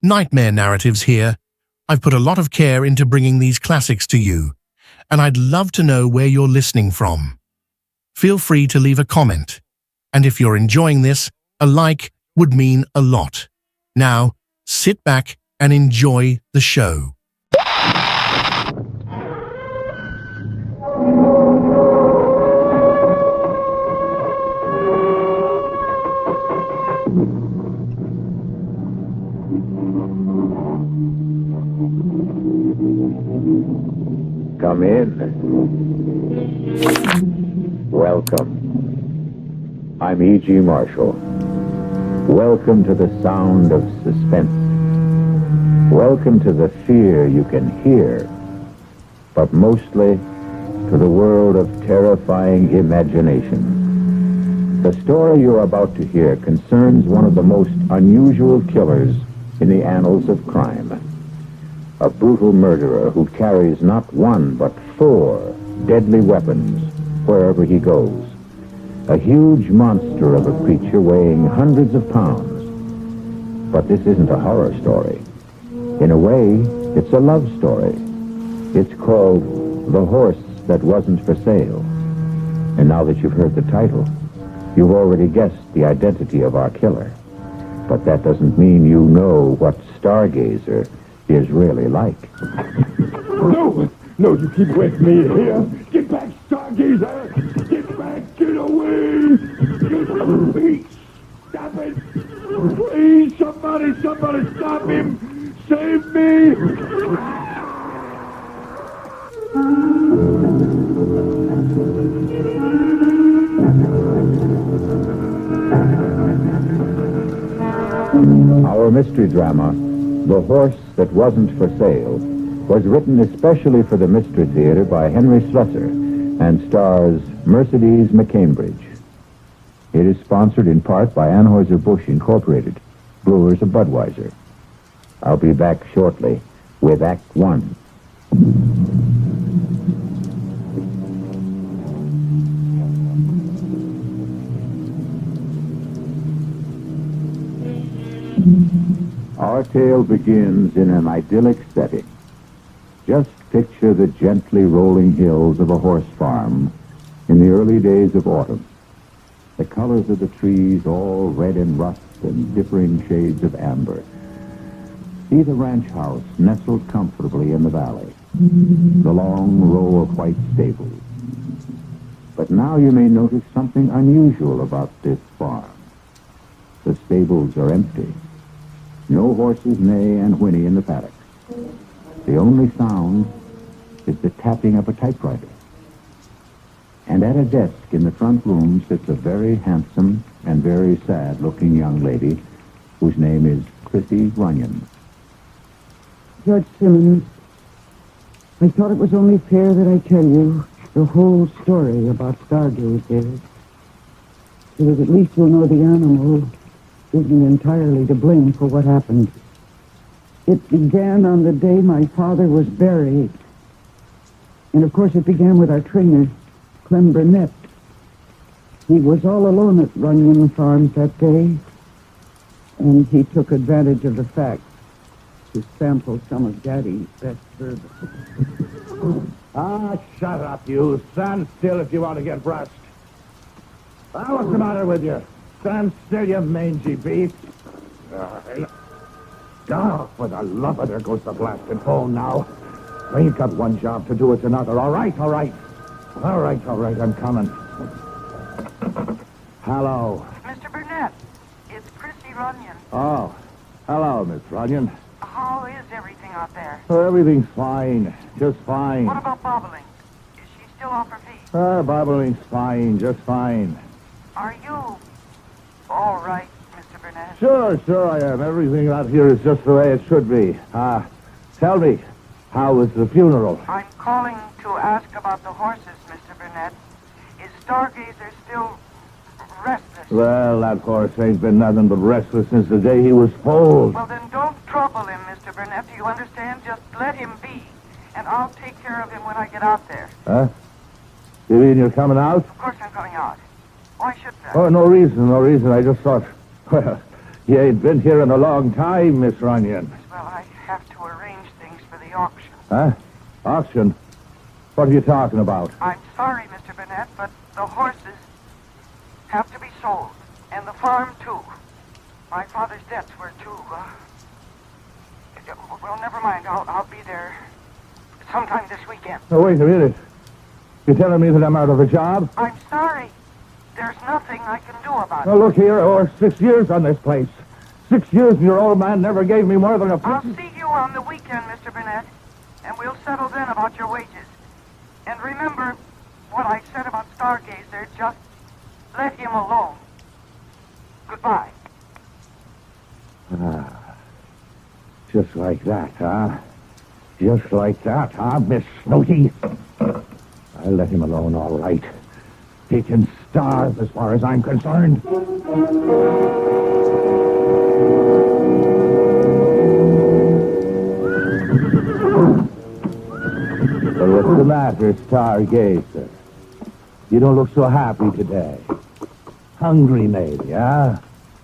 Nightmare Narratives here. I've put a lot of care into bringing these classics to you, and I'd love to know where you're listening from. Feel free to leave a comment, and if you're enjoying this, a like would mean a lot. Now, sit back and enjoy the show. Come in. Welcome. I'm E.G. Marshall. Welcome to the sound of suspense. Welcome to the fear you can hear, but mostly to the world of terrifying imagination. The story you're about to hear concerns one of the most unusual killers in the annals of crime. A brutal murderer who carries not one but 4 deadly weapons wherever he goes. A huge monster of a creature weighing hundreds of pounds. But this isn't a horror story. In a way, it's a love story. It's called The Horse That Wasn't for Sale. And now that you've heard the title, you've already guessed the identity of our killer. But that doesn't mean you know what Stargazer is really like. No, you keep away from me here. Get back, Stargazer! Get back, get away! Get away! Stop it! Please, somebody stop him! Save me! Our mystery drama, The Horse That Wasn't for Sale, was written especially for the Mystery Theater by Henry Slessor and stars Mercedes McCambridge. It is sponsored in part by Anheuser-Busch Incorporated, brewers of Budweiser. I'll be back shortly with Act 1. Our tale begins in an idyllic setting. Just picture the gently rolling hills of a horse farm in the early days of autumn. The colors of the trees all red and rust and differing shades of amber. See the ranch house nestled comfortably in the valley. The long row of white stables. But now you may notice something unusual about this farm. The stables are empty. No horses neigh and whinny in the paddocks. The only sound is the tapping of a typewriter. And at a desk in the front room sits a very handsome and very sad-looking young lady whose name is Chrissy Runyon. Judge Simmons, I thought it was only fair that I tell you the whole story about Stargazer, so that at least you'll know the animal isn't entirely to blame for what happened. It began on the day my father was buried. And of course it began with our trainer, Clem Burnett. He was all alone at Runyon Farms that day, and he took advantage of the fact to sample some of Daddy's best bourbon. Shut up, you. Stand still if you want to get brushed. What's the matter with you? Stand still, you mangy beast. For the love of there goes the blasted phone now. I ain't got one job to do, it's another. All right, I'm coming. Hello. Mr. Burnett, it's Chrissy Runyon. Oh, hello, Miss Runyon. How is everything out there? Oh, everything's fine, just fine. What about Bobbling? Is she still off her feet? Bobbling's fine, just fine. Are you all right, Mr. Burnett? Sure I am. Everything out here is just the way it should be. Tell me, how was the funeral? I'm calling to ask about the horses, Mr. Burnett. Is Stargazer still restless? Well, that horse ain't been nothing but restless since the day he was foaled. Well, then don't trouble him, Mr. Burnett. Do you understand? Just let him be, and I'll take care of him when I get out there. Huh? You mean you're coming out? Of course I'm coming out. Why shouldn't I? Oh, no reason. I just thought, well, You ain't been here in a long time, Miss Runyon. Well, I have to arrange things for the auction. Huh? Auction? What are you talking about? I'm sorry, Mr. Burnett, but the horses have to be sold. And the farm, too. My father's debts were, too. Well, never mind. I'll be there sometime this weekend. Oh, wait a minute. You're telling me that I'm out of a job? I'm sorry. There's nothing I can do about it. Well, look here. I worked 6 years on this place. 6 years and your old man never gave me more than a... I'll see you on the weekend, Mr. Burnett, and we'll settle then about your wages. And remember what I said about Stargazer. Just let him alone. Goodbye. Just like that, huh? Just like that, huh, Miss Snooty? I'll let him alone, all right. He can starve as far as I'm concerned. Well, what's the matter, Stargazer? You don't look so happy today. Hungry, maybe, huh?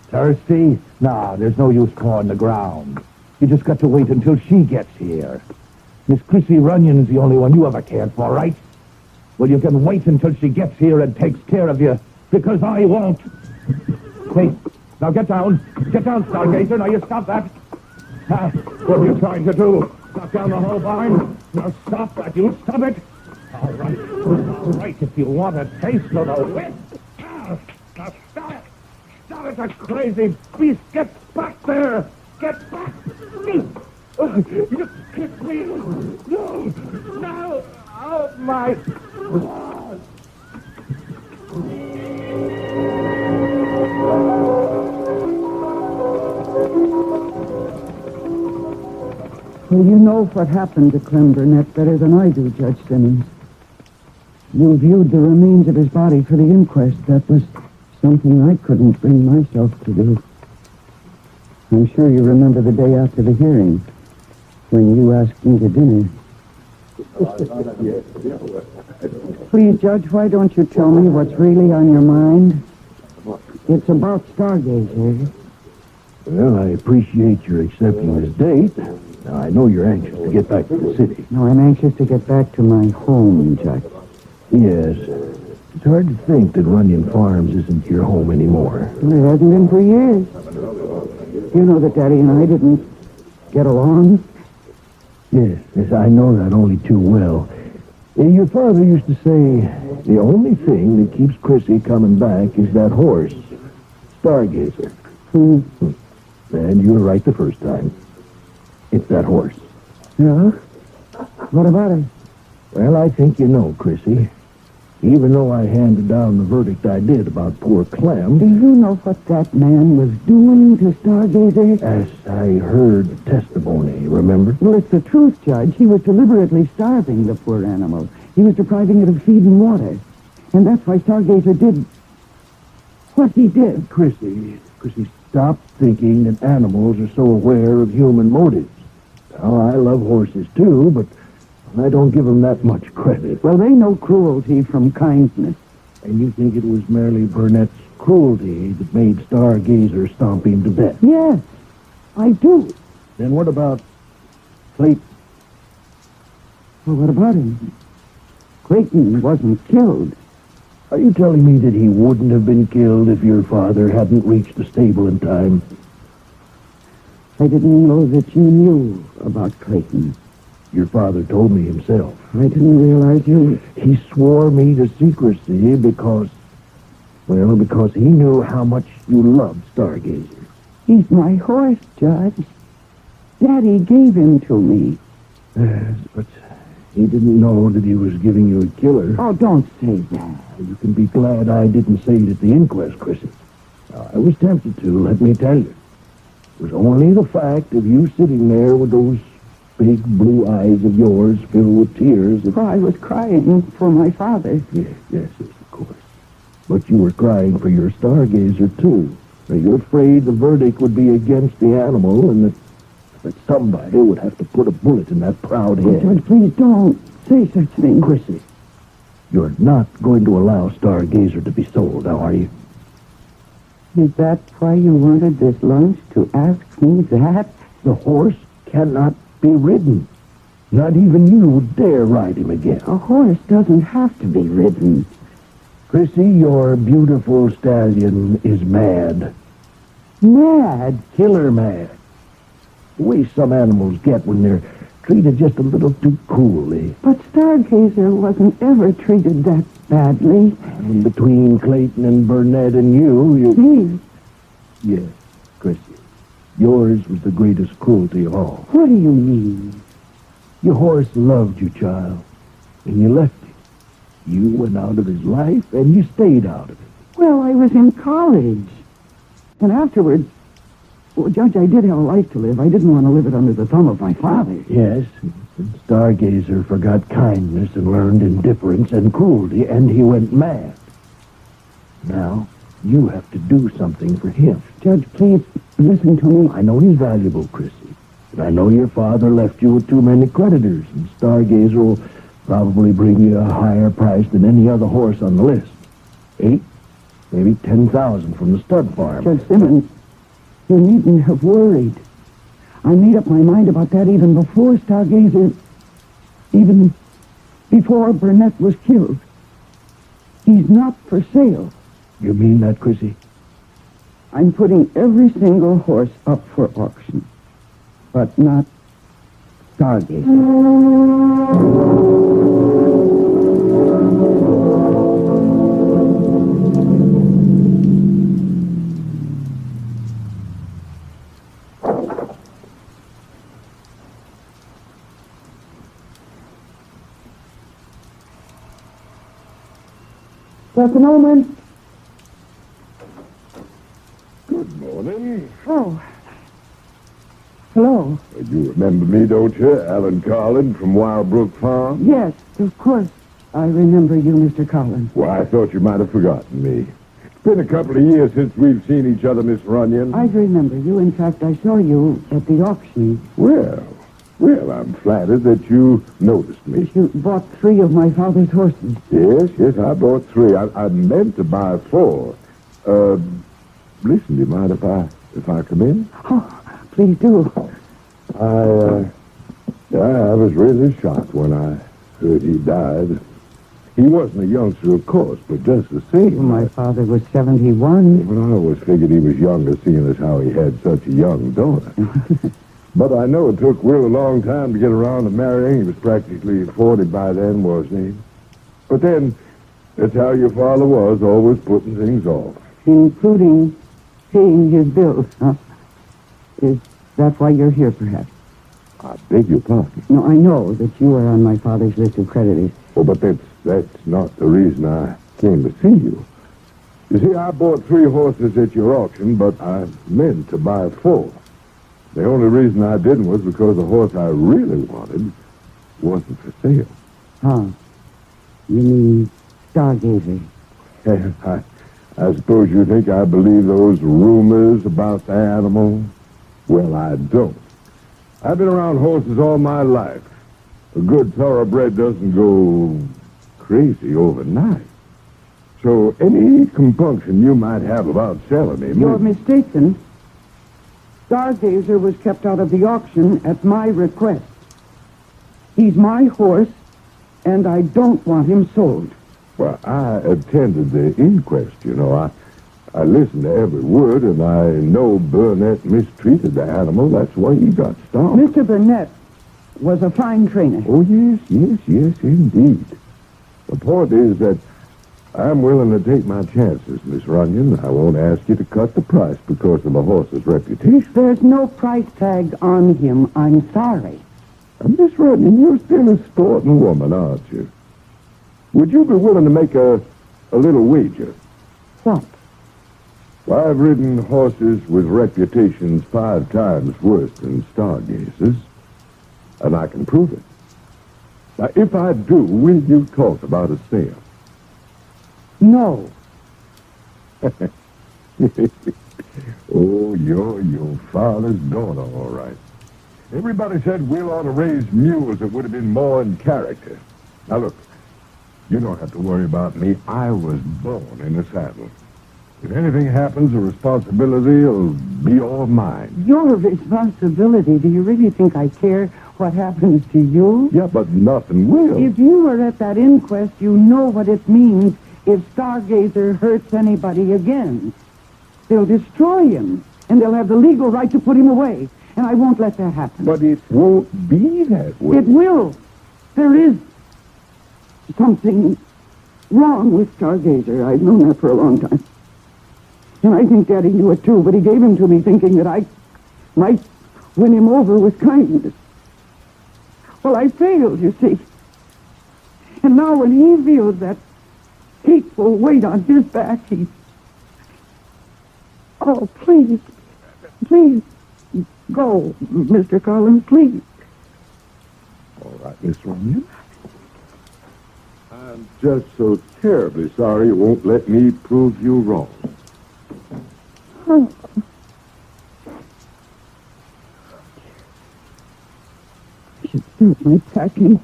Thirsty? No, there's no use clawing the ground. You just got to wait until she gets here. Miss Chrissy Runyon's the only one you ever cared for, right? Well, you can wait until she gets here and takes care of you, because I won't. Hey, now get down. Get down, Stargazer. Now you stop that. What are you trying to do? Knock down the whole barn? Now stop that. You stop it. All right, if you want a taste of the whip. Now stop it. Stop it, that crazy beast. Get back there. Get back. You kicked me. No. Oh, my God. Well, you know what happened to Clem Burnett better than I do, Judge Simmons. You viewed the remains of his body for the inquest. That was something I couldn't bring myself to do. I'm sure you remember the day after the hearing, when you asked me to dinner. Please, Judge, why don't you tell me what's really on your mind? It's about Stargazer. Well, I appreciate your accepting this date. Now, I know you're anxious to get back to the city. No, I'm anxious to get back to my home, Judge. Yes. It's hard to think that Runyon Farms isn't your home anymore. Well, it hasn't been for years. You know that Daddy and I didn't get along. Yes, I know that only too well. Your father used to say, the only thing that keeps Chrissy coming back is that horse, Stargazer. And you were right the first time. It's that horse. Yeah? What about it? Well, I think you know, Chrissy. Even though I handed down the verdict I did about poor Clem... Do you know what that man was doing to Stargazer? As I heard the testimony, remember? Well, it's the truth, Judge. He was deliberately starving the poor animal. He was depriving it of feed and water. And that's why Stargazer did what he did. Chrissy, stop thinking that animals are so aware of human motives. Now, I love horses, too, but I don't give them that much credit. Well, they know cruelty from kindness. And you think it was merely Burnett's cruelty that made Stargazer stomp him to death? Yes, I do. Then what about Clayton? Well, what about him? Clayton wasn't killed. Are you telling me that he wouldn't have been killed if your father hadn't reached the stable in time? I didn't know that you knew about Clayton. Your father told me himself. I didn't realize you... He swore me to secrecy because he knew how much you loved Stargazer. He's my horse, Judge. Daddy gave him to me. Yes, but he didn't know that he was giving you a killer. Oh, don't say that. You can be glad I didn't say it at the inquest, Chrissy. I was tempted to, let me tell you. It was only the fact of you sitting there with those big blue eyes of yours filled with tears. Oh, I was crying for my father. Yes, of course. But you were crying for your Stargazer, too. Now, you're afraid the verdict would be against the animal and that somebody would have to put a bullet in that proud head. Judge, please don't say such things. Chrissy, you're not going to allow Stargazer to be sold, now, are you? Is that why you wanted this lunch, to ask me that? The horse cannot be ridden. Not even you would dare ride him again. A horse doesn't have to be ridden. Chrissy, your beautiful stallion is mad. Mad? Killer mad. The way some animals get when they're treated just a little too coolly. But Stargazer wasn't ever treated that badly. And between Clayton and Burnett and you... Me? Yes, Chrissy. Yours was the greatest cruelty of all. What do you mean? Your horse loved you, child, and you left him. You went out of his life, and you stayed out of it. Well, I was in college. And afterwards... Well, Judge, I did have a life to live. I didn't want to live it under the thumb of my father. Yes, and Stargazer forgot kindness and learned indifference and cruelty, and he went mad. Now, you have to do something for him. Judge, please listen to me. I know he's valuable, Chrissy, and I know your father left you with too many creditors, and Stargazer will probably bring you a higher price than any other horse on the list. 8, maybe 10,000 from the stud farm. Judge Simmons, you needn't have worried. I made up my mind about that even before Stargazer, even before Burnett was killed. He's not for sale. You mean that, Chrissy? I'm putting every single horse up for auction, but not Stargazer. Just a moment. Good morning. Oh. Hello. You remember me, don't you? Alan Carlin from Wild Brook Farm? Yes, of course. I remember you, Mr. Collins. Well, I thought you might have forgotten me. It's been a couple of years since we've seen each other, Miss Runyon. I remember you. In fact, I saw you at the auction. Well, I'm flattered that you noticed me. You bought 3 of my father's horses. Yes, I bought 3. I meant to buy 4. Listen, do you mind if I come in? Oh, please do. I was really shocked when I heard he died. He wasn't a youngster, of course, but just the same. My father was 71. Well, I always figured he was younger, seeing as how he had such a young daughter. But I know it took Will a long time to get around to marrying. He was practically 40 by then, wasn't he? But then, that's how your father was, always putting things off. Including paying his bills, huh? Is that why you're here, perhaps? I beg your pardon. No, I know that you are on my father's list of creditors. Oh, but that's not the reason I came to see you. You see, I bought 3 horses at your auction, but I meant to buy 4. The only reason I didn't was because the horse I really wanted wasn't for sale. Huh. You mean Stargazer? I suppose you think I believe those rumors about the animal? Well, I don't. I've been around horses all my life. A good thoroughbred doesn't go crazy overnight. So any compunction you might have about selling him... You're mistaken. Stargazer was kept out of the auction at my request. He's my horse, and I don't want him sold. Well, I attended the inquest, you know. I listened to every word, and I know Burnett mistreated the animal. That's why he got stopped. Mr. Burnett was a fine trainer. Oh, yes, indeed. The point is that I'm willing to take my chances, Miss Runyon. I won't ask you to cut the price because of the horse's reputation. There's no price tag on him. I'm sorry. Miss Runyon, you're still a sporting woman, aren't you? Would you be willing to make a little wager? What? Well, I've ridden horses with reputations 5 times worse than Stargazer's, and I can prove it. Now, if I do, will you talk about a sale? No. Oh, you're your father's daughter, all right. Everybody said Will ought to raise mules that would have been more in character. Now, look, you don't have to worry about me. I was born in the saddle. If anything happens, the responsibility will be all of mine. Your responsibility? Do you really think I care what happens to you? Yeah, but nothing will. If you were at that inquest, you know what it means if Stargazer hurts anybody again. They'll destroy him, and they'll have the legal right to put him away. And I won't let that happen. But it won't be that way. It will. There is something wrong with Stargazer. I've known that for a long time. And I think Daddy knew it too, but he gave him to me thinking that I might win him over with kindness. Well, I failed, you see. And now when he feels that hateful weight on his back, he... Oh, please, please, go, Mr. Collins, please. All right, Miss Runyon. I'm just so terribly sorry you won't let me prove you wrong. Oh. I should start my packing.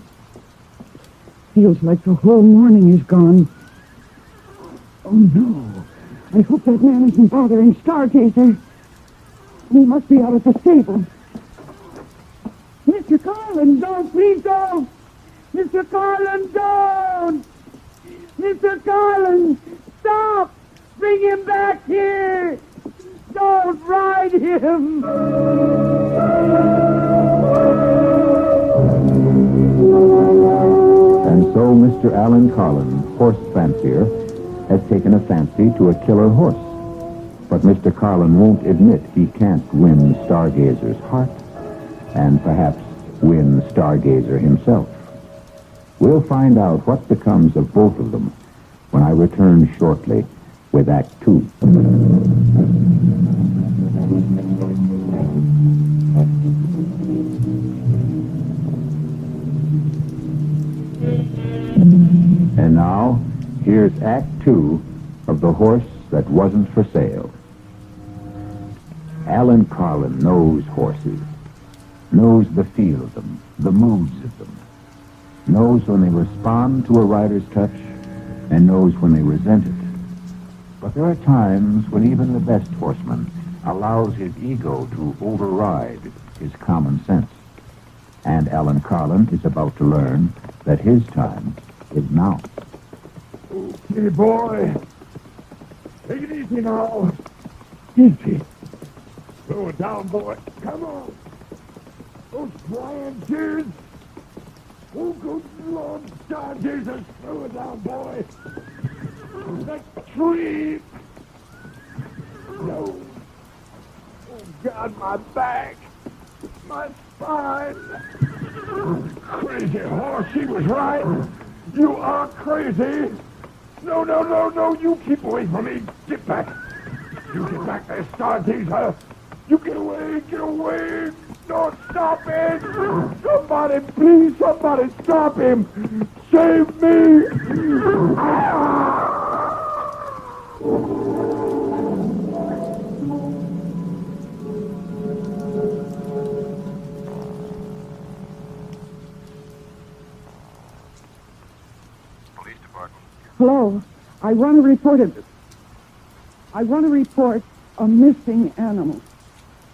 Feels like the whole morning is gone. Oh, no. I hope that man isn't bothering Stargazer. He must be out at the stable. Mr. Collins, don't, please don't! Mr. Collins, don't! Mr. Collins, stop! Bring him back here! Don't ride him! And so Mr. Alan Carlin, horse fancier, has taken a fancy to a killer horse. But Mr. Carlin won't admit he can't win Stargazer's heart, and perhaps win Stargazer himself. We'll find out what becomes of both of them when I return shortly with Act 2. And now, here's Act 2 of The Horse That Wasn't for Sale. Alan Carlin knows horses, knows the feel of them, the moods of them, knows when they respond to a rider's touch, and knows when they resent it. But there are times when even the best horseman allows his ego to override his common sense. And Alan Carlin is about to learn that his time is now. Okay, boy. Take it easy now. Easy. Slow it down, boy. Come on. Those flying tears. Oh, good Lord, God, Jesus. Slow it down, boy. That tree. No. Oh, God, my back. My spine. Crazy horse, she was right. You are crazy. No, no, no, no, you keep away from me. Get back. You get back there, Stargazer. You get away, get away. No, stop it. Somebody, please, somebody stop him. Save me. Police department. Hello. I want to report a missing animal.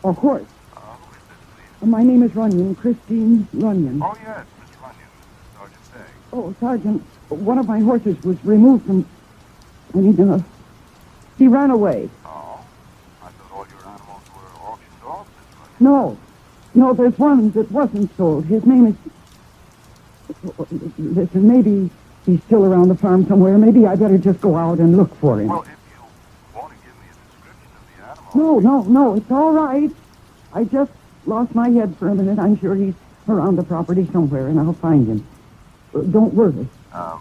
A horse. Who is this, please? My name is Runyon, Christine Runyon. Oh, yes, Mr. Runyon. Sergeant Day. Oh, Sergeant, one of my horses was removed from... he ran away. Oh, I thought all your animals were auctioned off, Mr. Runyon. No, there's one that wasn't sold. His name is... Listen, maybe he's still around the farm somewhere. Maybe I better just go out and look for him. Well, if you want to give me a description of the animal... No, it's all right. I just lost my head for a minute. I'm sure he's around the property somewhere, and I'll find him. Don't worry. Whatever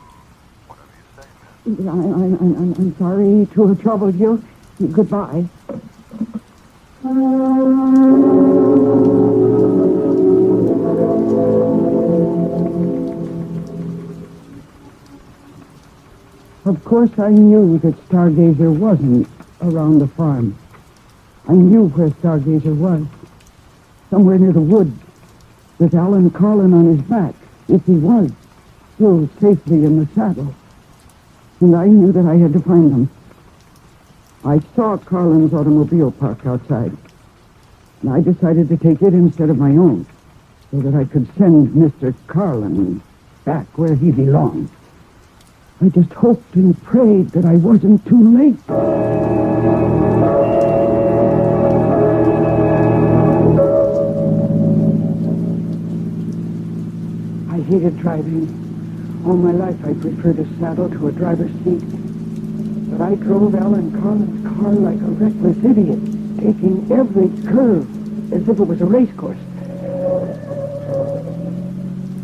you say, miss. I'm sorry to have troubled you. Goodbye. Of course, I knew that Stargazer wasn't around the farm. I knew where Stargazer was. Somewhere near the woods, with Alan Carlin on his back, if he was still safely in the saddle. And I knew that I had to find him. I saw Carlin's automobile parked outside, and I decided to take it instead of my own, so that I could send Mr. Carlin back where he belonged. I just hoped and prayed that I wasn't too late. I hated driving. All my life I preferred a saddle to a driver's seat. But I drove Alan Carlin's car like a reckless idiot, taking every curve as if it was a race course.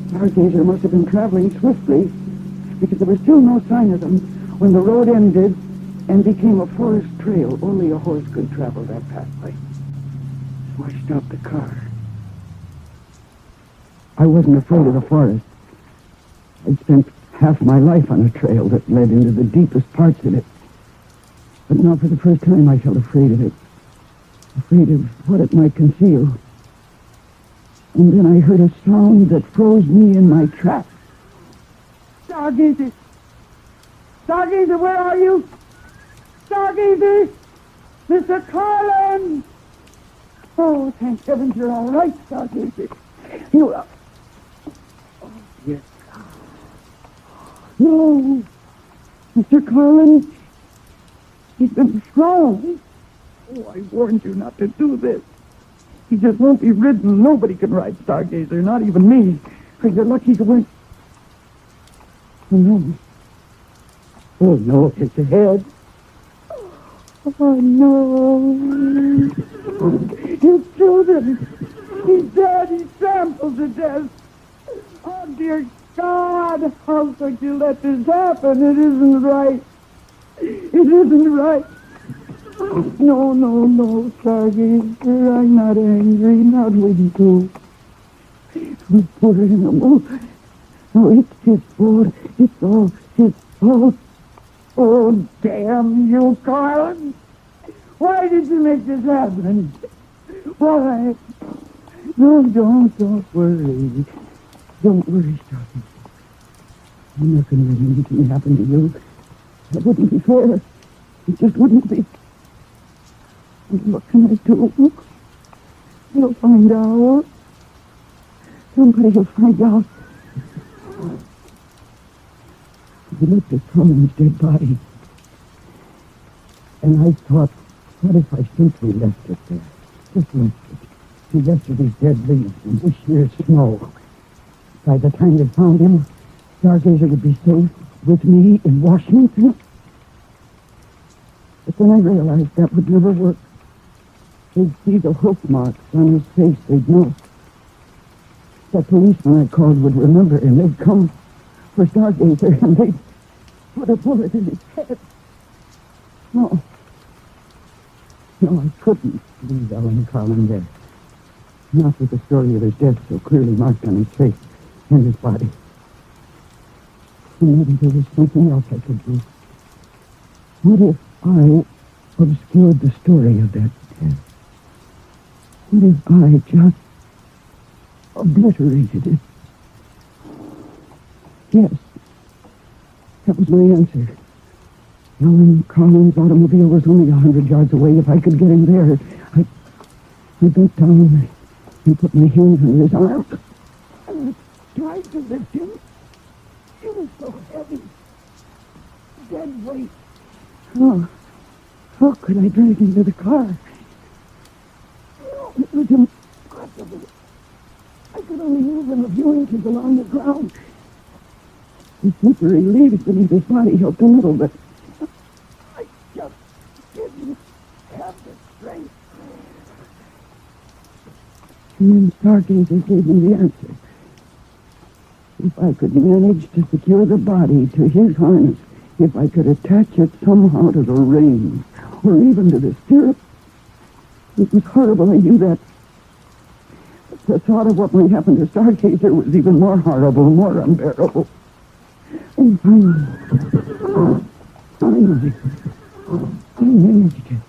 Stargazer must have been traveling swiftly, because there was still no sign of them when the road ended and became a forest trail. Only a horse could travel that pathway. So I stopped the car. I wasn't afraid of the forest. I'd spent half my life on a trail that led into the deepest parts of it. But now for the first time I felt afraid of it. Afraid of what it might conceal. And then I heard a sound that froze me in my tracks. Stargazer! Stargazer, where are you? Stargazer! Mr. Carlin! Oh, thank heavens you're all right, Stargazer. You are... Oh, yes. No! Mr. Carlin, he's been thrown. Oh, I warned you not to do this. He just won't be ridden. Nobody can ride Stargazer, not even me. Because you're lucky to win. Oh, no. Oh, no, it's ahead. Oh, no. You killed him. He's dead. He's trampled to death. Oh, dear God. How could you let this happen? It isn't right. It isn't right. No, Stargazer. I'm not angry. Not with you. The poor animal. No, it's his fault. It's all his fault. Oh, damn you, Carlin. Why did you make this happen? Why? No, don't worry. Don't worry, Stargazer. I'm not going to let anything happen to you. That wouldn't be fair. It just wouldn't be. What can I do? You'll find out. Somebody will find out. He looked at Carlin's dead body. And I thought, what if I simply left it there? Just left it. To yesterday's dead leaves and this year's snow. By the time they found him, Stargazer would be safe with me in Washington. But then I realized that would never work. They'd see the hoof marks on his face. They'd know. The policeman I called would remember him. They'd come for Stargazer, and they'd put a bullet in his head. No, I couldn't leave Alan Carlin there. Not with the story of his death so clearly marked on his face and his body. And maybe there was something else I could do. What if I obscured the story of that death? What if I just obliterated it? Yes, that was my answer. Alan Carlin's automobile was only 100 yards away. If I could get him there, I bent down and put my hands on his arm and I tried to lift him. It was so heavy. Dead weight. Oh, how could I drag him to the car? It was impossible. I could only move him a few inches along the ground. The slippery leaves beneath his body helped a little, but I just didn't have the strength. And then Stargazer gave me the answer. If I could manage to secure the body to his harness, if I could attach it somehow to the reins, or even to the stirrup. It was horrible, I knew that. But the thought of what might happen to Stargazer was even more horrible, more unbearable. And finally, I managed it.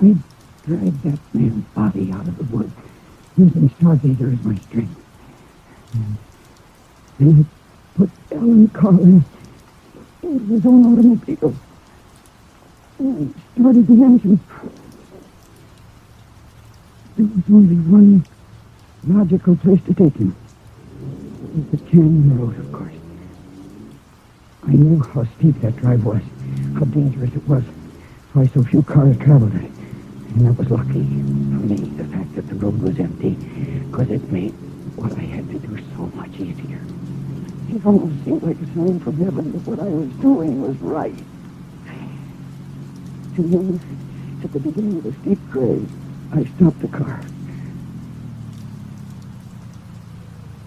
I dragged that man's body out of the woods, using Stargazer as my strength. And I put Alan Carlin into his own automobile. I started the engine. There was only one logical place to take him. The canyon road, of course. I knew how steep that drive was, how dangerous it was, why so few cars traveled it. And that was lucky for me, the fact that the road was empty, because it made what I had to do so much easier. It almost seemed like a sign from heaven that what I was doing was right. And then, at the beginning of a steep grade, I stopped the car.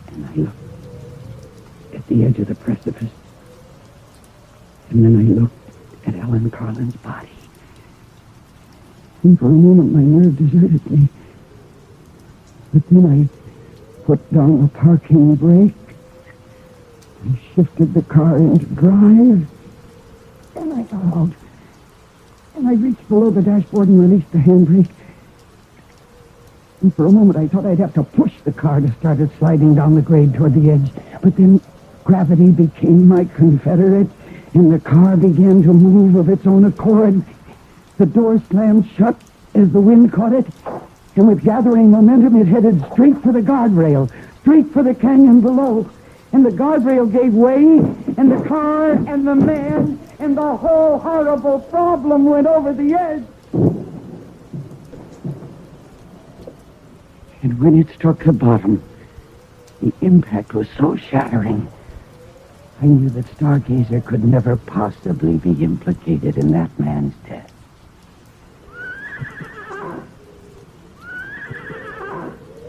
And I looked at the edge of the precipice. And then I looked at Ellen Carlin's body. And for a moment, my nerve deserted me. But then I put down the parking brake and shifted the car into drive. And I got out. And I reached below the dashboard and released the handbrake. And for a moment, I thought I'd have to push the car to start it sliding down the grade toward the edge. But then gravity became my confederate, and the car began to move of its own accord. The door slammed shut as the wind caught it, and with gathering momentum, it headed straight for the guardrail, straight for the canyon below. And the guardrail gave way, and the car and the man and the whole horrible problem went over the edge. And when it struck the bottom, the impact was so shattering, I knew that Stargazer could never possibly be implicated in that man's death.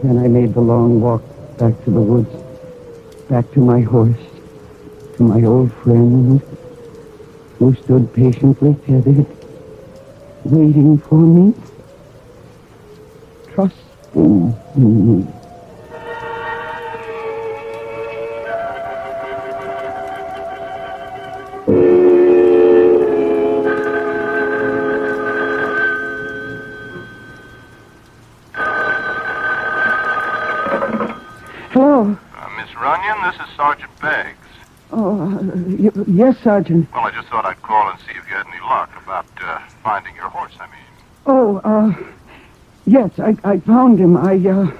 Then I made the long walk back to the woods, back to my horse, to my old friend, who stood patiently tethered, waiting for me, trusting in me. Hello. Miss Runyon, this is Sergeant Beggs. Yes, Sergeant. Well, I just thought I'd call and see if you had any luck about finding your horse, I mean. Yes, I found him. I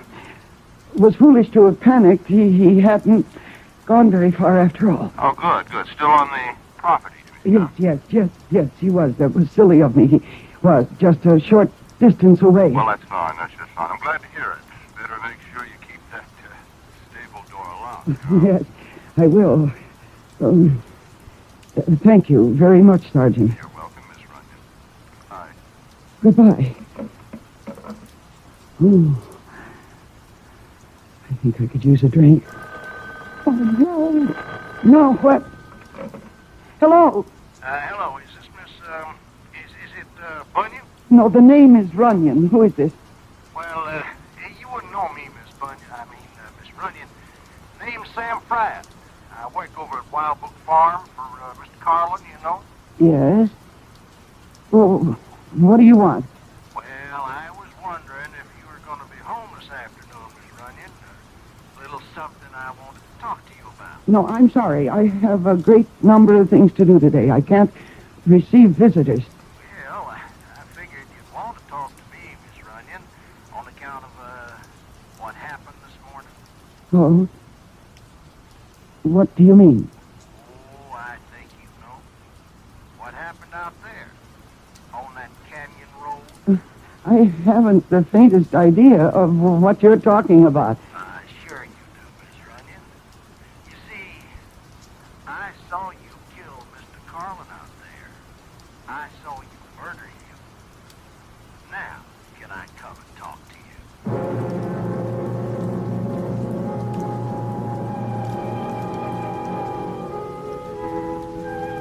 was foolish to have panicked. He hadn't gone very far after all. Oh, good. Still on the property, do you mean? Yes, he was. That was silly of me. He was just a short distance away. Well, that's fine. That's just fine. I'm glad to hear it. Better make sure you keep that stable door locked. Yes, I will. Thank you very much, Sergeant. You're welcome, Miss Runyon. Bye. Goodbye. Ooh. I think I could use a drink. Oh, no. No, what? Hello? Hello, is this Miss, is it, Bunyan? No, the name is Runyon. Who is this? Well, you wouldn't know me, Miss Bunyan. Miss Runyon. Name's Sam Pratt. I work over at Wild Book Farm for, Mr. Carlin, you know? Yes. Well, what do you want? Well, I was wondering if you were going to be home this afternoon, Miss Runyon. A little something I wanted to talk to you about. No, I'm sorry. I have a great number of things to do today. I can't receive visitors. Well, I figured you'd want to talk to me, Miss Runyon, on account of, what happened this morning. Oh? What do you mean? Oh, I think you know. What happened out there? On that canyon road? I haven't the faintest idea of what you're talking about. Sure you do, Miss Runyon. You see, I saw you kill Mr. Carlin out there. I saw you murder him. Now, can I come and talk to you?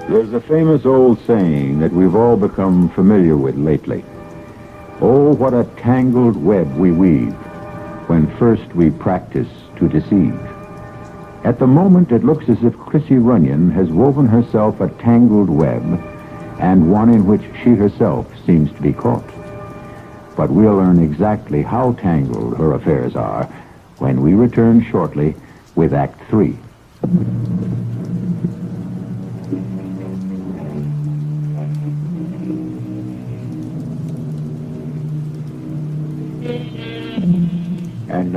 There's a famous old saying that we've all become familiar with lately. Oh, what a tangled web we weave when first we practice to deceive. At the moment, it looks as if Chrissy Runyon has woven herself a tangled web, and one in which she herself seems to be caught. But we'll learn exactly how tangled her affairs are when we return shortly with Act 3.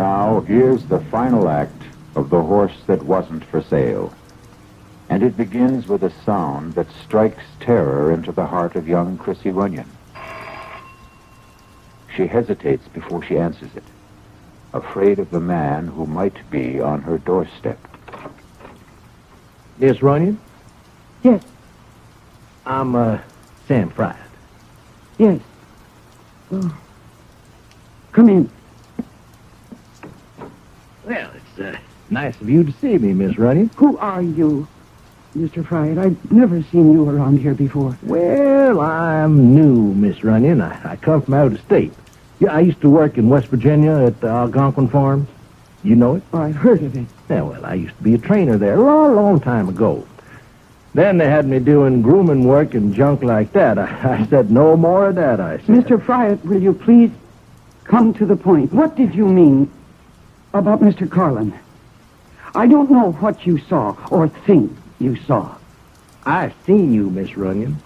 Now, here's the final act of The Horse That Wasn't for Sale. And it begins with a sound that strikes terror into the heart of young Chrissy Runyon. She hesitates before she answers it, afraid of the man who might be on her doorstep. Miss Runyon? Yes, I'm, Sam Fried. yes. Oh. Come in. Well, it's, nice of you to see me, Miss Runyon. Who are you, Mr. Fried? I've never seen you around here before. Well, I'm new, Miss Runyon. I come from out of state. Yeah, I used to work in West Virginia at the Algonquin Farms. You know it? Oh, I've heard of it. Yeah, well, I used to be a trainer there a long, long time ago. Then they had me doing grooming work and junk like that. I said, no more of that, I said. Mr. Fried, will you please come to the point? What did you mean about Mr. Carlin? I don't know what you saw or think you saw. I seen you, Miss Runyon.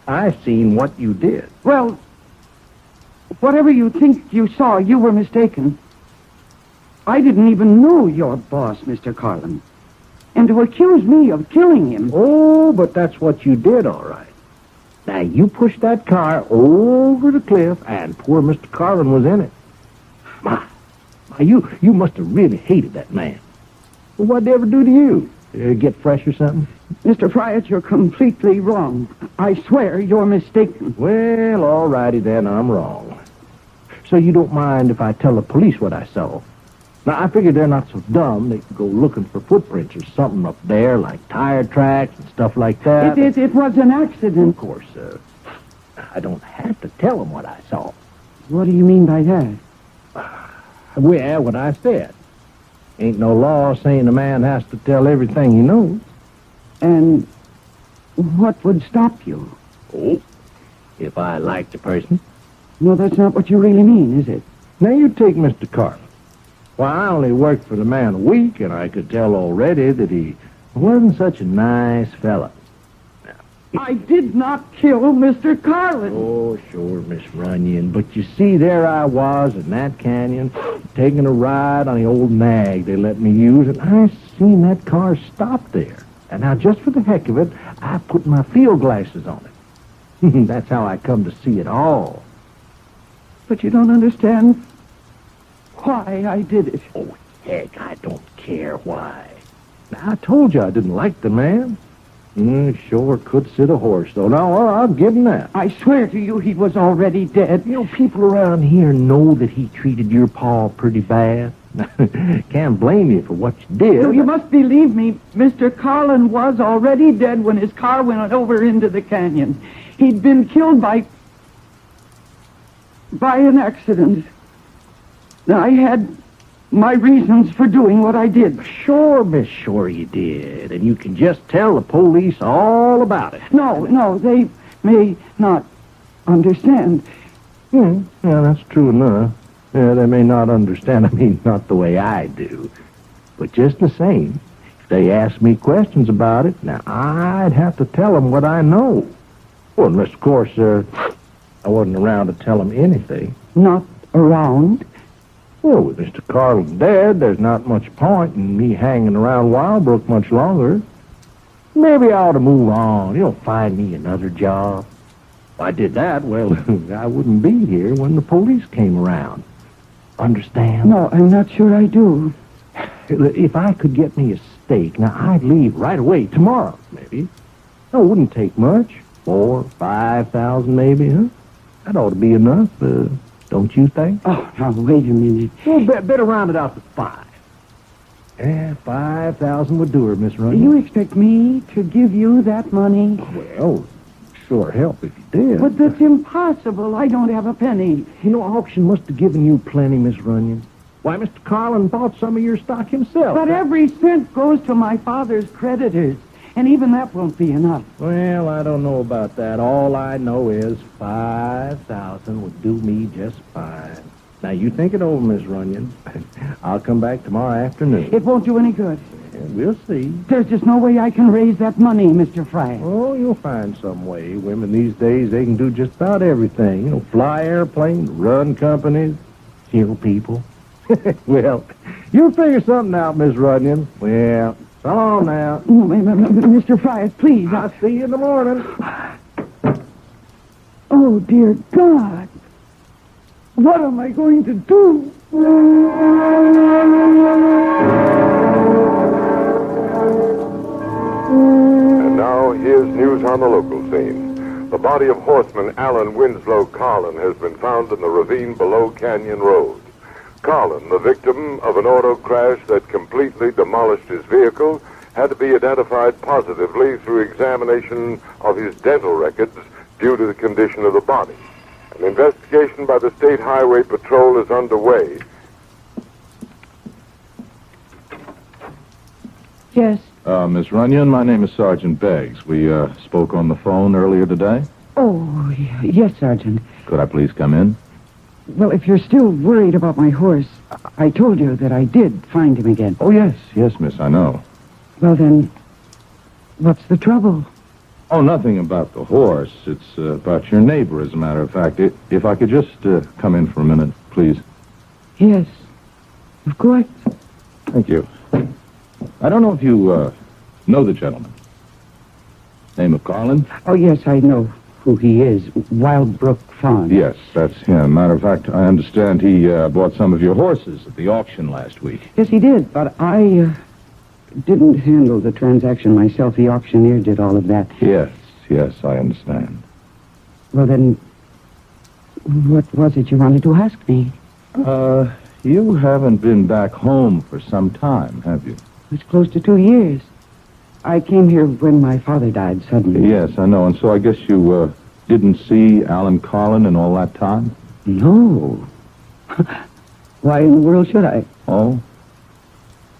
I seen what you did. Well, whatever you think you saw, you were mistaken. I didn't even know your boss, Mr. Carlin. And to accuse me of killing him... Oh, but that's what you did, all right. Now, you pushed that car over the cliff, and poor Mr. Carlin was in it. My, you must have really hated that man. Well, what'd they ever do to you? Get fresh or something? Mr. Friat, you're completely wrong. I swear you're mistaken. Well, all righty then, I'm wrong. So you don't mind if I tell the police what I saw? Now, I figure they're not so dumb they could go looking for footprints or something up there, like tire tracks and stuff like that. It was an accident. Of course, I don't have to tell them what I saw. What do you mean by that? Well, what I said. Ain't no law saying a man has to tell everything he knows. And what would stop you? Oh, if I liked a person. No, that's not what you really mean, is it? Now, you take Mr. Carlin. Well, I only worked for the man a week, and I could tell already that he wasn't such a nice fella. I did not kill Mr. Carlin. Oh, sure, Miss Runyon. But you see, there I was in that canyon, taking a ride on the old nag they let me use, and I seen that car stop there. And now, just for the heck of it, I put my field glasses on it. That's how I come to see it all. But you don't understand why I did it. Oh, heck, I don't care why. Now, I told you I didn't like the man. Sure could sit a horse, though. Now, I'll give him that. I swear to you he was already dead. You know, people around here know that he treated your pa pretty bad. Can't blame you for what you did. No, you must believe me. Mr. Carlin was already dead when his car went over into the canyon. He'd been killed by an accident. I had my reasons for doing what I did. Sure, Miss, sure you did. And you can just tell the police all about it. No, they may not understand. Yeah, that's true enough. Yeah, they may not understand. I mean, not the way I do. But just the same, if they ask me questions about it, now I'd have to tell them what I know. Well, unless, of course, I wasn't around to tell them anything. Not around? Well, with Mr. Carlin dead, there's not much point in me hanging around Wildbrook much longer. Maybe I ought to move on. You'll find me another job. If I did that, well, I wouldn't be here when the police came around. Understand? No, I'm not sure I do. If I could get me a stake, now I'd leave right away tomorrow, maybe. No, it wouldn't take much. 4,000, 5,000 maybe, huh? That ought to be enough, don't you think? Oh, now, wait a minute. Well, better round it out to 5. Yeah, 5,000 would do her, Miss Runyon. You expect me to give you that money? Well, sure help if you did. But that's impossible. I don't have a penny. You know, auction must have given you plenty, Miss Runyon. Why, Mr. Carlin bought some of your stock himself. But every cent goes to my father's creditors, and even that won't be enough. Well, I don't know about that. All I know is 5,000 would do me just fine. Now, you think it over, Miss Runyon. I'll come back tomorrow afternoon. It won't do any good. And we'll see. There's just no way I can raise that money, Mr. Fry. Oh, you'll find some way. Women these days, they can do just about everything. You know, fly airplanes, run companies, kill people. Well, you figure something out, Miss Runyon. Well, so long now. Mr. Fry, please. I'll see you in the morning. Oh, dear God. What am I going to do? And now, here's news on the local scene. The body of horseman Alan Winslow Carlin has been found in the ravine below Canyon Road. Carlin, the victim of an auto crash that completely demolished his vehicle, had to be identified positively through examination of his dental records due to the condition of the body. An investigation by the State Highway Patrol is underway. Yes. Miss Runyon, my name is Sergeant Beggs. We spoke on the phone earlier today. Oh, yes, Sergeant. Could I please come in? Well, if you're still worried about my horse, I told you that I did find him again. Oh, yes, miss, I know. Well, then, what's the trouble? Oh, nothing about the horse. It's about your neighbor, as a matter of fact. If I could just come in for a minute, please. Yes, of course. Thank you. I don't know if you know the gentleman. Name of Carlin? Oh, yes, I know who he is. Wildbrook Farm. Yes, that's him. Matter of fact, I understand he bought some of your horses at the auction last week. Yes, he did, but I didn't handle the transaction myself. The auctioneer did all of that. Yes, I understand. Well, then, what was it you wanted to ask me? You haven't been back home for some time, have you? It's close to 2 years. I came here when my father died suddenly. Yes, I know. And so I guess you didn't see Alan Carlin in all that time? No. Why in the world should I? Oh,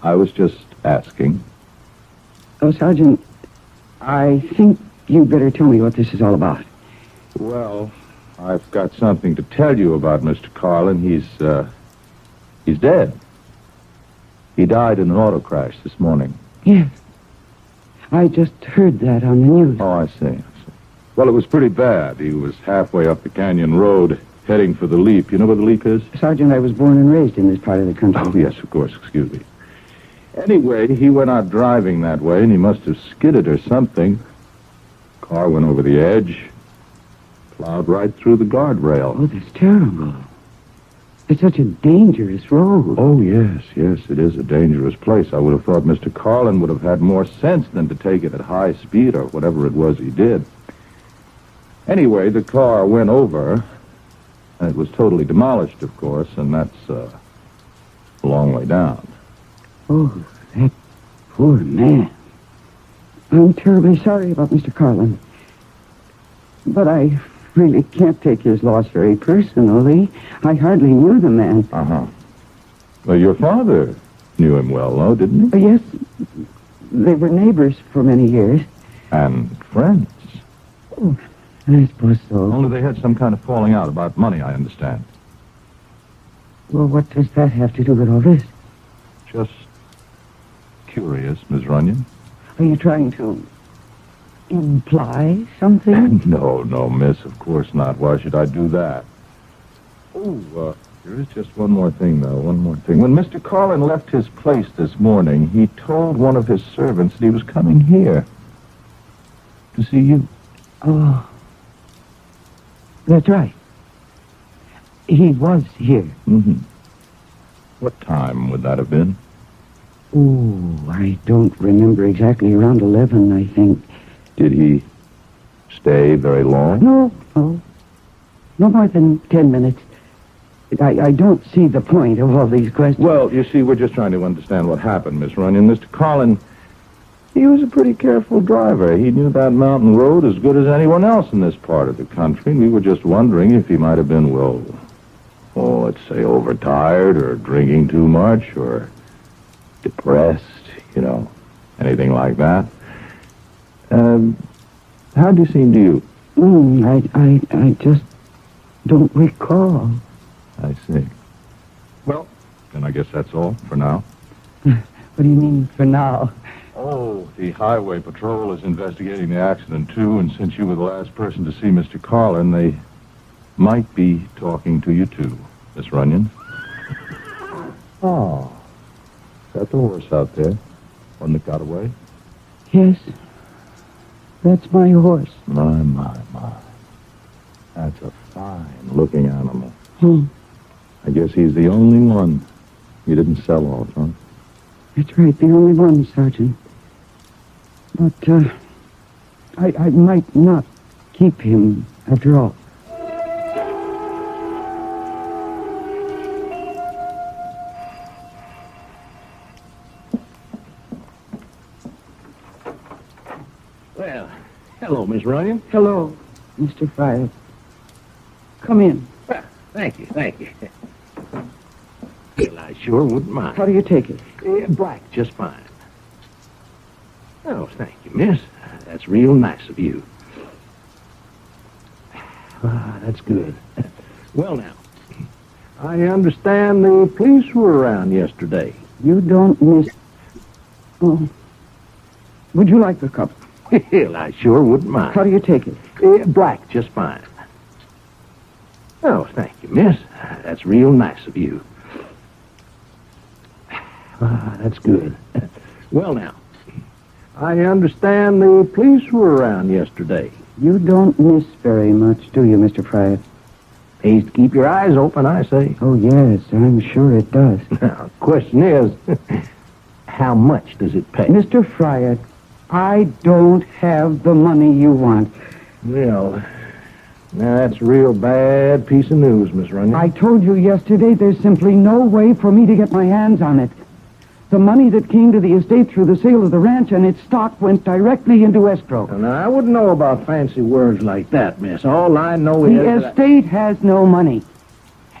I was just asking. Oh, Sergeant, I think you better tell me what this is all about. Well, I've got something to tell you about Mr. Carlin. He's dead. He died in an auto crash this morning. Yes. I just heard that on the news. Oh, I see. Well, it was pretty bad. He was halfway up the canyon road, heading for the Leap. You know where the Leap is? Sergeant, I was born and raised in this part of the country. Oh, yes, of course. Excuse me. Anyway, he went out driving that way, and he must have skidded or something. Car went over the edge, plowed right through the guardrail. Oh, that's terrible. It's such a dangerous road. Oh, yes, it is a dangerous place. I would have thought Mr. Carlin would have had more sense than to take it at high speed or whatever it was he did. Anyway, the car went over, and it was totally demolished, of course, and that's a long way down. Oh, that poor man. I'm terribly sorry about Mr. Carlin. But I really can't take his loss very personally. I hardly knew the man. Uh-huh. Well, your father knew him well, though, didn't he? Yes, they were neighbors for many years. And friends. Oh, I suppose so. Only they had some kind of falling out about money, I understand. Well, what does that have to do with all this? Just curious, Miss Runyon. Are you trying to imply something? No, miss, of course not. Why should I do that? Oh, there is just one more thing, though, one more thing. When Mr. Carlin left his place this morning, he told one of his servants that he was coming here to see you. Oh, that's right. He was here. Mm-hmm. What time would that have been? Oh, I don't remember exactly. Around 11, I think. Did he stay very long? No. No more than 10 minutes. I don't see the point of all these questions. Well, you see, we're just trying to understand what happened, Miss Runyon. Mr. Carlin, he was a pretty careful driver. He knew that mountain road as good as anyone else in this part of the country. And we were just wondering if he might have been, well, let's say overtired or drinking too much or depressed, anything like that. How did he seem to you? I just don't recall. I see. Well, then I guess that's all for now. What do you mean, for now? Oh, the Highway Patrol is investigating the accident, too, and since you were the last person to see Mr. Carlin, they might be talking to you, too, Miss Runyon. Oh, is that the horse out there? One that got away? Yes. That's my horse. My. That's a fine-looking animal. I guess he's the only one you didn't sell off, huh? That's right, the only one, Sergeant. But, I might not keep him after all. Well, hello, Miss Runyon. Hello, Mr. Fire. Come in. Well, thank you. Well, I sure wouldn't mind. How do you take it? Black, just fine. Oh, thank you, miss. That's real nice of you. That's good. Well, now, I understand the police were around yesterday. You don't miss... Oh. Would you like a cup? Well, I sure wouldn't mind. How do you take it? Black, just fine. Oh, thank you, miss. That's real nice of you. That's good. Well, now, I understand the police were around yesterday. You don't miss very much, do you, Mr. Fryer? Pays to keep your eyes open, I say. Oh, yes, I'm sure it does. Now, the question is, how much does it pay? Mr. Fryer, I don't have the money you want. Well, now that's a real bad piece of news, Miss Runyon. I told you yesterday there's simply no way for me to get my hands on it. The money that came to the estate through the sale of the ranch and its stock went directly into escrow. Now, I wouldn't know about fancy words like that, miss. All I know is... The estate has no money,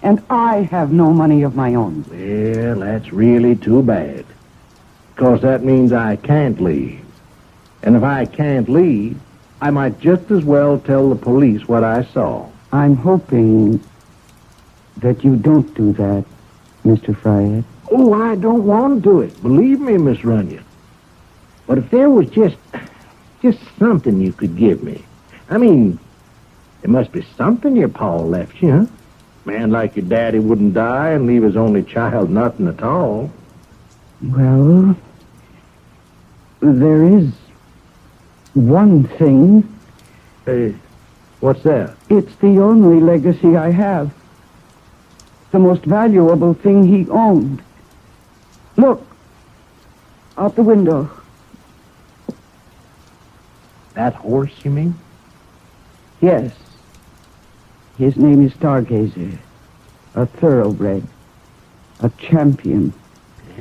and I have no money of my own. Well, that's really too bad. Because that means I can't leave. And if I can't leave, I might just as well tell the police what I saw. I'm hoping that you don't do that, Mr. Fryer. Oh, I don't want to do it. Believe me, Miss Runyon. But if there was just something you could give me. I mean, there must be something your pa left you, huh? Man like your daddy wouldn't die and leave his only child nothing at all. Well, there is one thing. What's that? It's the only legacy I have. The most valuable thing he owned. Look, out the window. That horse, you mean? Yes. His name is Stargazer. A thoroughbred. A champion.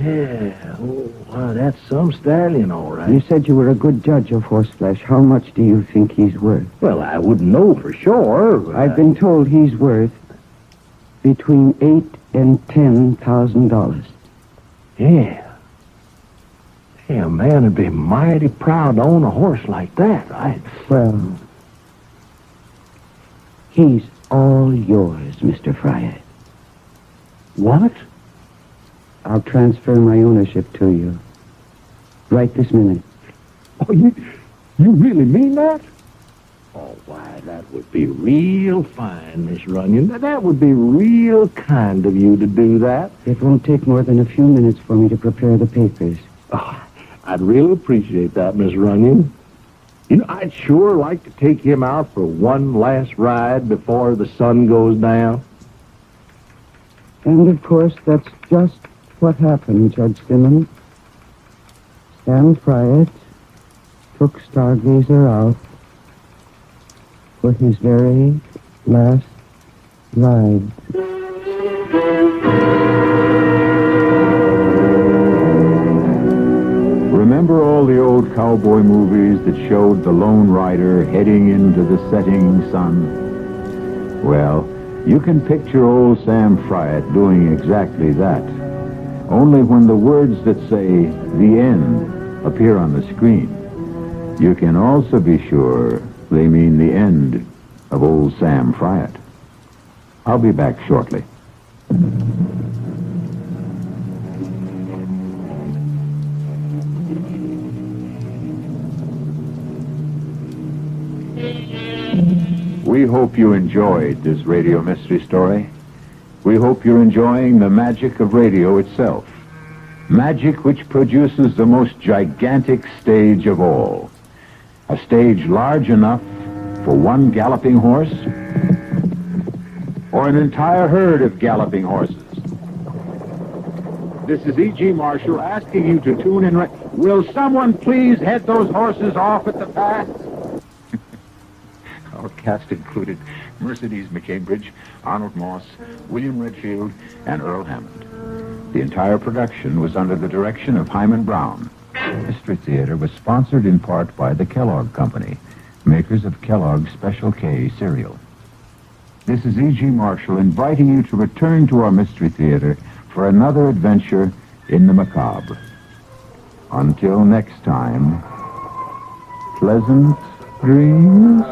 Yeah. Oh, wow, that's some stallion, all right. You said you were a good judge of horseflesh. How much do you think he's worth? Well, I wouldn't know for sure. I've been told he's worth between $8,000 and $10,000. Yeah. Hey, a man would be mighty proud to own a horse like that, right? Well, he's all yours, Mr. Fryer. What? I'll transfer my ownership to you. Right this minute. Oh, you really mean that? Oh, why, that would be real fine, Miss Runyon. That would be real kind of you to do that. It won't take more than a few minutes for me to prepare the papers. Oh, I'd really appreciate that, Miss Runyon. You know, I'd sure like to take him out for one last ride before the sun goes down. And, of course, that's just what happened, Judge Simmons. Sam Fryer took Stargazer out for his very last ride. Remember all the old cowboy movies that showed the lone rider heading into the setting sun? Well, you can picture old Sam Fryatt doing exactly that. Only when the words that say "the end" appear on the screen, you can also be sure they mean the end of old Sam Fryatt. I'll be back shortly. We hope you enjoyed this radio mystery story. We we hope you're enjoying the magic of radio itself. Magic which produces the most gigantic stage of all. A stage large enough for one galloping horse or an entire herd of galloping horses. This is E.G. Marshall asking you to tune in. Will someone please head those horses off at the pass? Our cast included Mercedes McCambridge, Arnold Moss, William Redfield, and Earl Hammond. The entire production was under the direction of Hyman Brown. Mystery Theater was sponsored in part by the Kellogg Company, makers of Kellogg's Special K cereal. This is E.G. Marshall inviting you to return to our Mystery Theater for another adventure in the macabre. Until next time, pleasant dreams.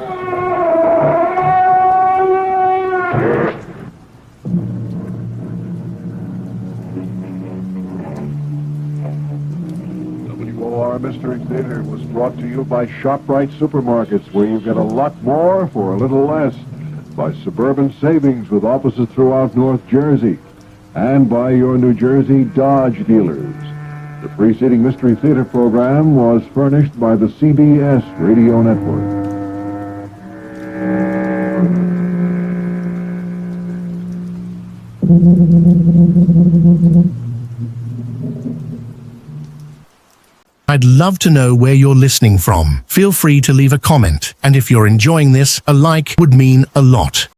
WOR Mystery Theater was brought to you by ShopRite Supermarkets, where you get a lot more for a little less. By Suburban Savings with offices throughout North Jersey. And by your New Jersey Dodge dealers. The preceding Mystery Theater program was furnished by the CBS Radio Network. I'd love to know where you're listening from. Feel free to leave a comment, and if you're enjoying this, a like would mean a lot.